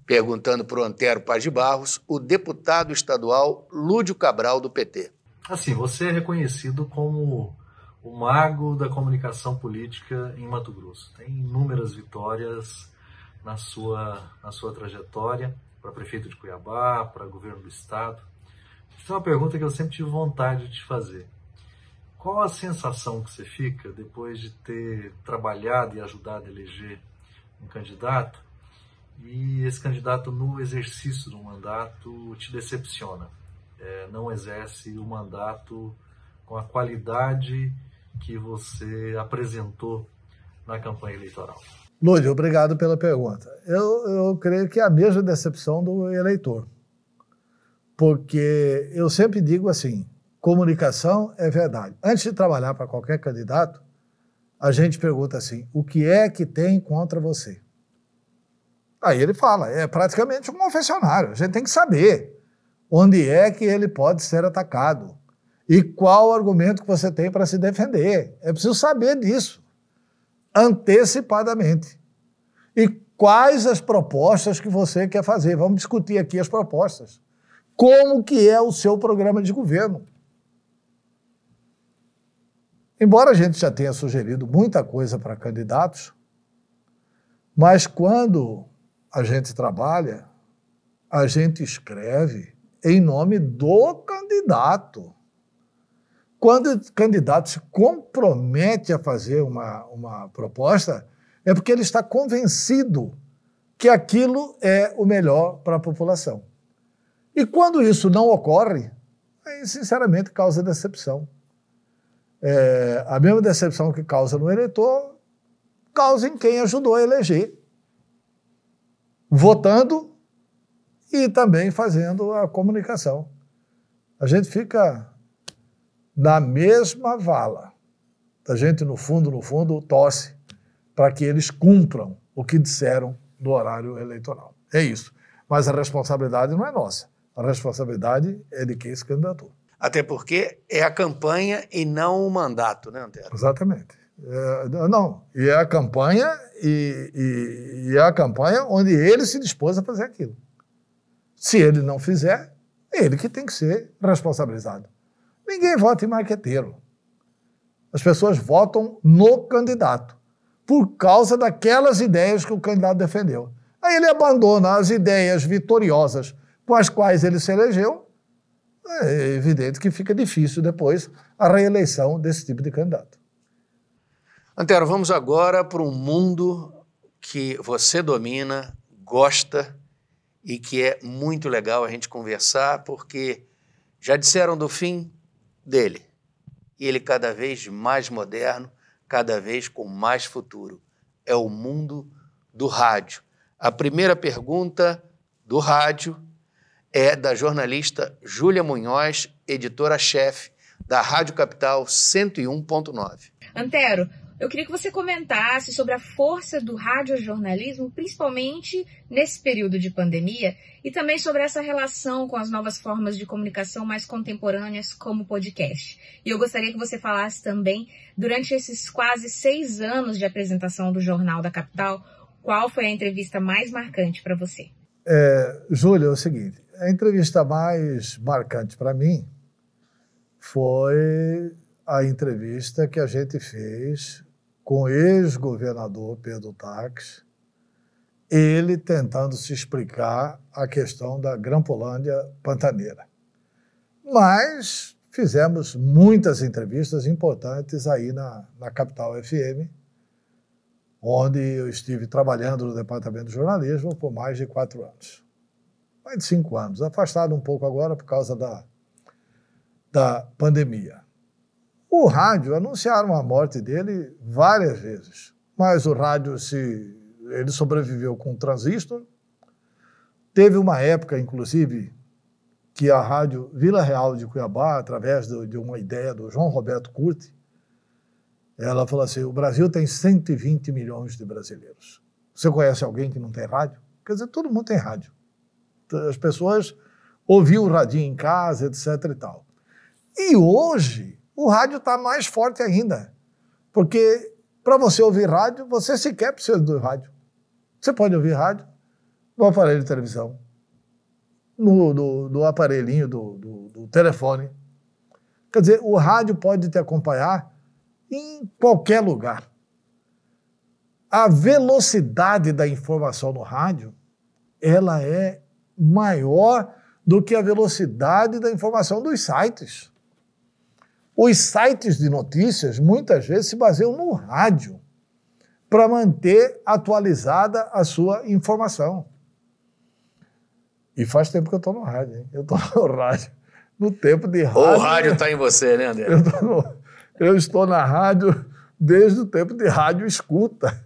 perguntando para o Antero Paz de Barros, o deputado estadual Lúdio Cabral, do PT. Assim, você é reconhecido como o mago da comunicação política em Mato Grosso. Tem inúmeras vitórias na sua trajetória, para prefeito de Cuiabá, para governo do estado. Isso é uma pergunta que eu sempre tive vontade de te fazer. Qual a sensação que você fica depois de ter trabalhado e ajudado a eleger um candidato e esse candidato no exercício do mandato te decepciona? Não exerce o mandato com a qualidade que você apresentou na campanha eleitoral? Lúdio, obrigado pela pergunta. Eu creio que é a mesma decepção do eleitor. Porque eu sempre digo assim, comunicação é verdade. Antes de trabalhar para qualquer candidato, a gente pergunta assim, o que é que tem contra você? Aí ele fala, é praticamente um confessionário. A gente tem que saber onde é que ele pode ser atacado e qual argumento que você tem para se defender. É preciso saber disso, antecipadamente. E quais as propostas que você quer fazer? Vamos discutir aqui as propostas. Como que é o seu programa de governo? Embora a gente já tenha sugerido muita coisa para candidatos, mas quando a gente trabalha, a gente escreve em nome do candidato. Quando o candidato se compromete a fazer uma proposta, é porque ele está convencido que aquilo é o melhor para a população. E quando isso não ocorre, aí, sinceramente, causa decepção. A mesma decepção que causa no eleitor, causa em quem ajudou a eleger, votando e também fazendo a comunicação. A gente fica na mesma vala. A gente, no fundo, torce para que eles cumpram o que disseram no horário eleitoral. É isso. Mas a responsabilidade não é nossa. A responsabilidade é de quem se candidatou. Até porque é a campanha e não o mandato, né, Antero? Exatamente. E é a campanha e é a campanha onde ele se dispôs a fazer aquilo. Se ele não fizer, é ele que tem que ser responsabilizado. Ninguém vota em marqueteiro. As pessoas votam no candidato por causa daquelas ideias que o candidato defendeu. Aí ele abandona as ideias vitoriosas com as quais ele se elegeu. É evidente que fica difícil depois a reeleição desse tipo de candidato. Antero, vamos agora para um mundo que você domina, gosta e que é muito legal a gente conversar, porque já disseram do fim dele. E ele cada vez mais moderno, cada vez com mais futuro. É o mundo do rádio. A primeira pergunta do rádio é da jornalista Júlia Munhoz, editora-chefe da Rádio Capital 101.9. Antero, eu queria que você comentasse sobre a força do radiojornalismo, principalmente nesse período de pandemia, e também sobre essa relação com as novas formas de comunicação mais contemporâneas, como o podcast. E eu gostaria que você falasse também, durante esses quase 6 anos de apresentação do Jornal da Capital, Qual foi a entrevista mais marcante para você? Júlia, é o seguinte, a entrevista mais marcante para mim foi a entrevista que a gente fez com o ex-governador Pedro Taques, ele tentando se explicar a questão da Grampolândia Pantaneira. Mas fizemos muitas entrevistas importantes aí na Capital FM, onde eu estive trabalhando no departamento de jornalismo por mais de 4 anos. Mais de 5 anos, afastado um pouco agora por causa da pandemia. O rádio, anunciaram a morte dele várias vezes, mas o rádio, ele sobreviveu com o transistor. Teve uma época, inclusive, que a rádio Vila Real de Cuiabá, através de uma ideia do João Roberto Curti, ela falou assim, o Brasil tem 120 milhões de brasileiros. Você conhece alguém que não tem rádio? Quer dizer, todo mundo tem rádio. As pessoas ouviam o radinho em casa, etc. e tal. E hoje, o rádio está mais forte ainda. Porque para você ouvir rádio, você sequer precisa do rádio. Você pode ouvir rádio no aparelho de televisão, no aparelhinho do telefone. Quer dizer, o rádio pode te acompanhar em qualquer lugar. A velocidade da informação no rádio, ela é maior do que a velocidade da informação dos sites. Os sites de notícias, muitas vezes, se baseiam no rádio para manter atualizada a sua informação. E faz tempo que eu estou no rádio, hein? Eu estou no rádio, no tempo de rádio. O rádio está em você, né, André? Eu estou na rádio desde o tempo de rádio escuta,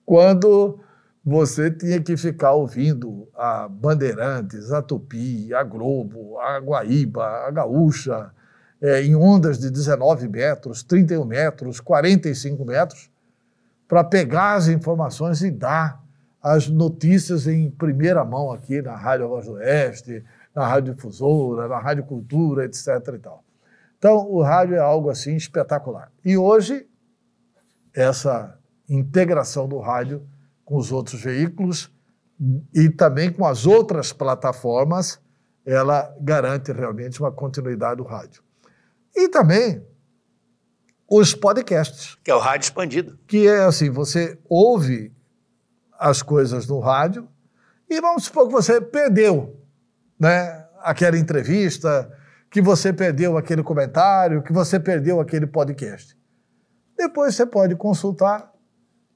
quando você tinha que ficar ouvindo a Bandeirantes, a Tupi, a Globo, a Guaíba, a Gaúcha, em ondas de 19 metros, 31 metros, 45 metros, para pegar as informações e dar as notícias em primeira mão aqui na Rádio Voz do Oeste, na Rádio Difusora, na Rádio Cultura, etc. e tal. Então, o rádio é algo assim espetacular. E hoje, essa integração do rádio com os outros veículos e também com as outras plataformas, ela garante realmente uma continuidade do rádio. E também os podcasts. Que é o rádio expandido. Que é assim, você ouve as coisas no rádio e vamos supor que você perdeu, né, aquela entrevista, que você perdeu aquele comentário, que você perdeu aquele podcast. Depois você pode consultar,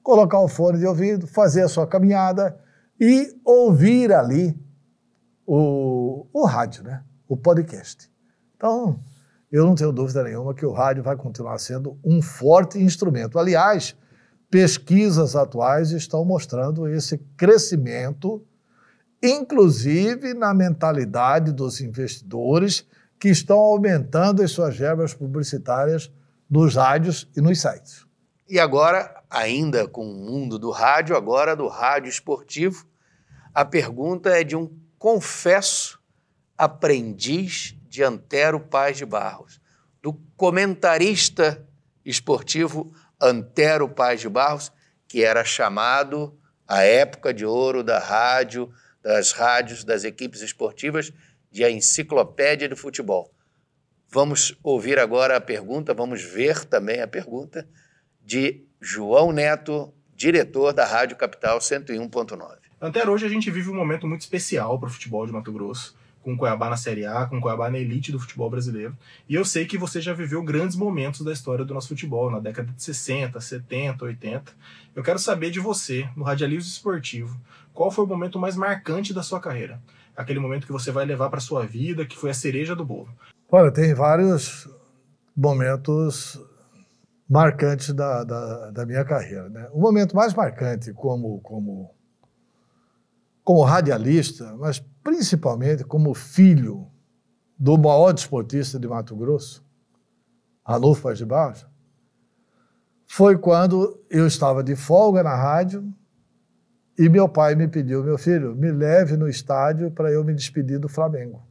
colocar o fone de ouvido, fazer a sua caminhada e ouvir ali o rádio, né? O podcast. Então, eu não tenho dúvida nenhuma que o rádio vai continuar sendo um forte instrumento. Aliás, pesquisas atuais estão mostrando esse crescimento, inclusive na mentalidade dos investidores que estão aumentando as suas verbas publicitárias nos rádios e nos sites. E agora, ainda com o mundo do rádio, agora do rádio esportivo, a pergunta é de um confesso aprendiz de Antero Paz de Barros, do comentarista esportivo Antero Paz de Barros, que era chamado a época de ouro da rádio, das rádios, das equipes esportivas, de a enciclopédia do futebol. Vamos ouvir agora a pergunta, vamos ver também a pergunta de João Neto, diretor da Rádio Capital 101.9. Antero, hoje a gente vive um momento muito especial para o futebol de Mato Grosso, com o Cuiabá na Série A, com o Cuiabá na elite do futebol brasileiro. E eu sei que você já viveu grandes momentos da história do nosso futebol, na década de 60, 70, 80. Eu quero saber de você, no radialismo esportivo, qual foi o momento mais marcante da sua carreira? Aquele momento que você vai levar para a sua vida, que foi a cereja do bolo. Olha, tem vários momentos marcantes da minha carreira, né? O momento mais marcante como radialista, mas principalmente como filho do maior desportista de Mato Grosso, Ranulfo Paz de Barros, foi quando eu estava de folga na rádio e meu pai me pediu, meu filho, me leve no estádio para eu me despedir do Flamengo.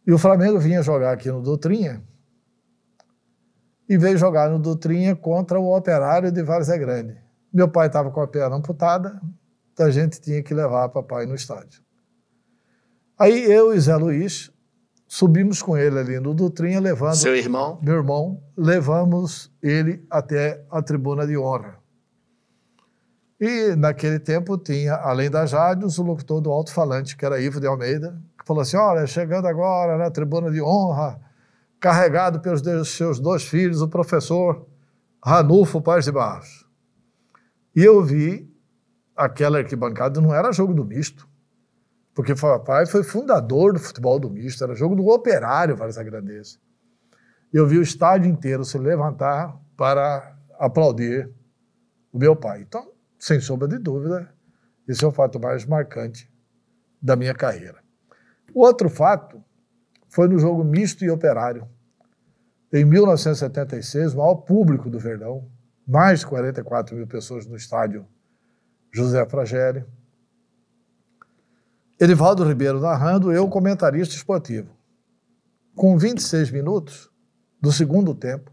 E o Flamengo vinha jogar aqui no Doutrinha e veio jogar no Doutrinha contra o Operário de Várzea Grande. Meu pai estava com a perna amputada, então a gente tinha que levar papai no estádio. Aí eu e Zé Luiz subimos com ele ali no Dutrinha, levando... Seu irmão? Meu irmão, levamos ele até a tribuna de honra. E naquele tempo tinha, além das rádios, o locutor do alto-falante, que era Ivo de Almeida, que falou assim, olha, chegando agora na tribuna de honra, carregado pelos seus 2 filhos, o professor Ranulfo Paz de Barros. E eu vi aquela arquibancada, não era jogo do misto, porque o papai foi fundador do futebol do misto, era jogo do Operário, Várzea Grandeza. E eu vi o estádio inteiro se levantar para aplaudir o meu pai. Então, sem sombra de dúvida, esse é o fato mais marcante da minha carreira. O outro fato foi no jogo misto e Operário. Em 1976, o maior público do Verdão, mais de 44 mil pessoas no estádio José Fragério. Edivaldo Ribeiro narrando, eu comentarista esportivo. Com 26 minutos do segundo tempo,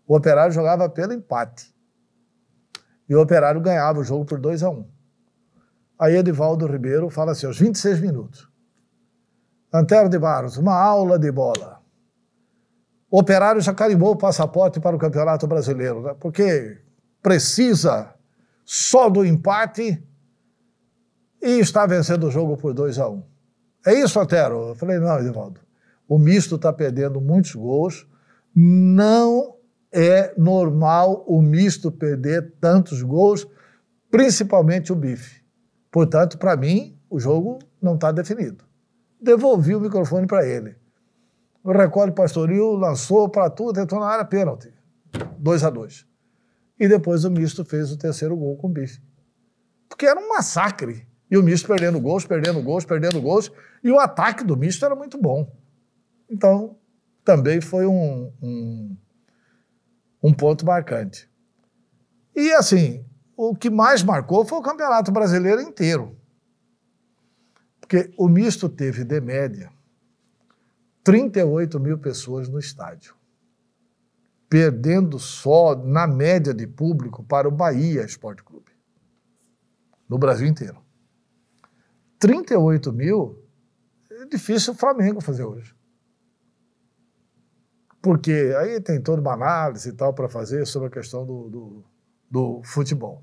o Operário jogava pelo empate. E o Operário ganhava o jogo por 2-1. Aí Edivaldo Ribeiro fala assim, aos 26 minutos. Antero de Barros, uma aula de bola. O Operário já carimbou o passaporte para o Campeonato Brasileiro, né? Porque precisa só do empate e está vencendo o jogo por 2-1. É isso, Antero? Eu falei, não, Edivaldo. O misto está perdendo muitos gols. Não é normal o misto perder tantos gols, principalmente o bife. Portanto, para mim, o jogo não está definido. Devolvi o microfone para ele. O Recolhe Pastoril lançou para tudo, entrou na área, pênalti. 2-2. E depois o misto fez o terceiro gol com o bife. Porque era um massacre. E o misto perdendo gols, perdendo gols, perdendo gols. E o ataque do misto era muito bom. Então, também foi um ponto marcante. E, assim, o que mais marcou foi o Campeonato Brasileiro inteiro. Porque o misto teve, de média, 38 mil pessoas no estádio. Perdendo só, na média de público, para o Bahia Esporte Clube. No Brasil inteiro. 38 mil, é difícil o Flamengo fazer hoje. Porque aí tem toda uma análise e tal para fazer sobre a questão do futebol.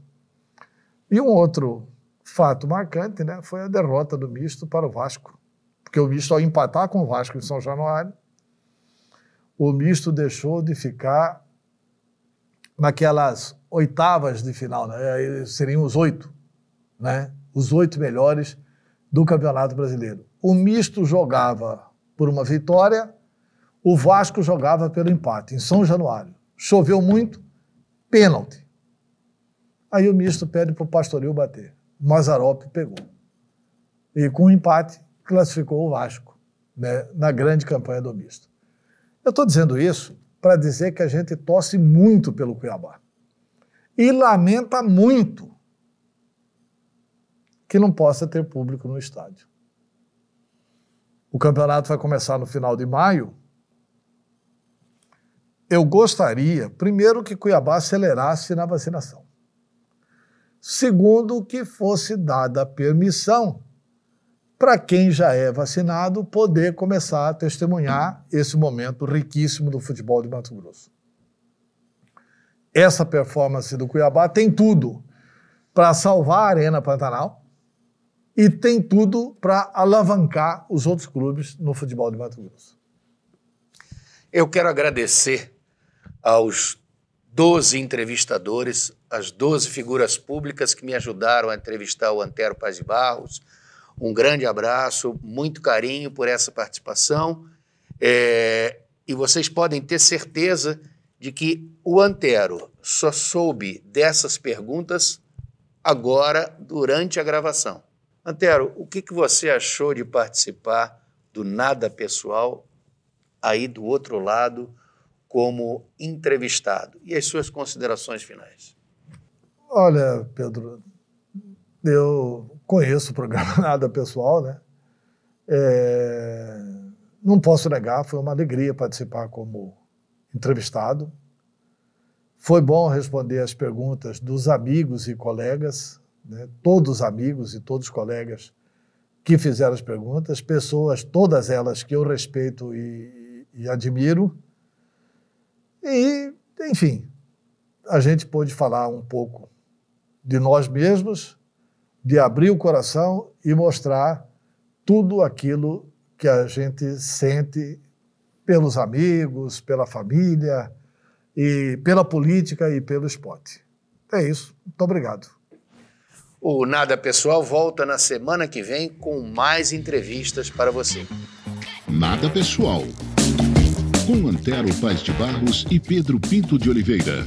E um outro fato marcante, né, foi a derrota do misto para o Vasco. Porque o misto, ao empatar com o Vasco em São Januário, o misto deixou de ficar naquelas oitavas de final, né? Seriam os 8, né? Os 8 melhores do Campeonato Brasileiro. O misto jogava por uma vitória, o Vasco jogava pelo empate, em São Januário. Choveu muito, pênalti. Aí o misto pede para o Pastoril bater. O Mazzaropi pegou. E com o empate, classificou o Vasco, né, na grande campanha do misto. Eu estou dizendo isso para dizer que a gente torce muito pelo Cuiabá. E lamenta muito que não possa ter público no estádio. O campeonato vai começar no final de maio. Eu gostaria, primeiro, que Cuiabá acelerasse na vacinação. Segundo, que fosse dada permissão para quem já é vacinado poder começar a testemunhar esse momento riquíssimo do futebol de Mato Grosso. Essa performance do Cuiabá tem tudo para salvar a Arena Pantanal e tem tudo para alavancar os outros clubes no futebol de Mato Grosso. Eu quero agradecer aos 12 entrevistadores, as 12 figuras públicas que me ajudaram a entrevistar o Antero Paz de Barros. Um grande abraço, muito carinho por essa participação. E vocês podem ter certeza de que o Antero só soube dessas perguntas agora, durante a gravação. Antero, o que você achou de participar do Nada Pessoal aí do outro lado como entrevistado? E as suas considerações finais? Olha, Pedro, eu conheço o programa Nada Pessoal, né? Não posso negar, foi uma alegria participar como entrevistado. Foi bom responder as perguntas dos amigos e colegas, né? Todos amigos e todos colegas que fizeram as perguntas, pessoas, todas elas que eu respeito e admiro. E, enfim, a gente pôde falar um pouco de nós mesmos, de abrir o coração e mostrar tudo aquilo que a gente sente pelos amigos, pela família, e pela política e pelo esporte. É isso. Muito obrigado. O Nada Pessoal volta na semana que vem com mais entrevistas para você. Nada Pessoal, com Antero Paz de Barros e Pedro Pinto de Oliveira.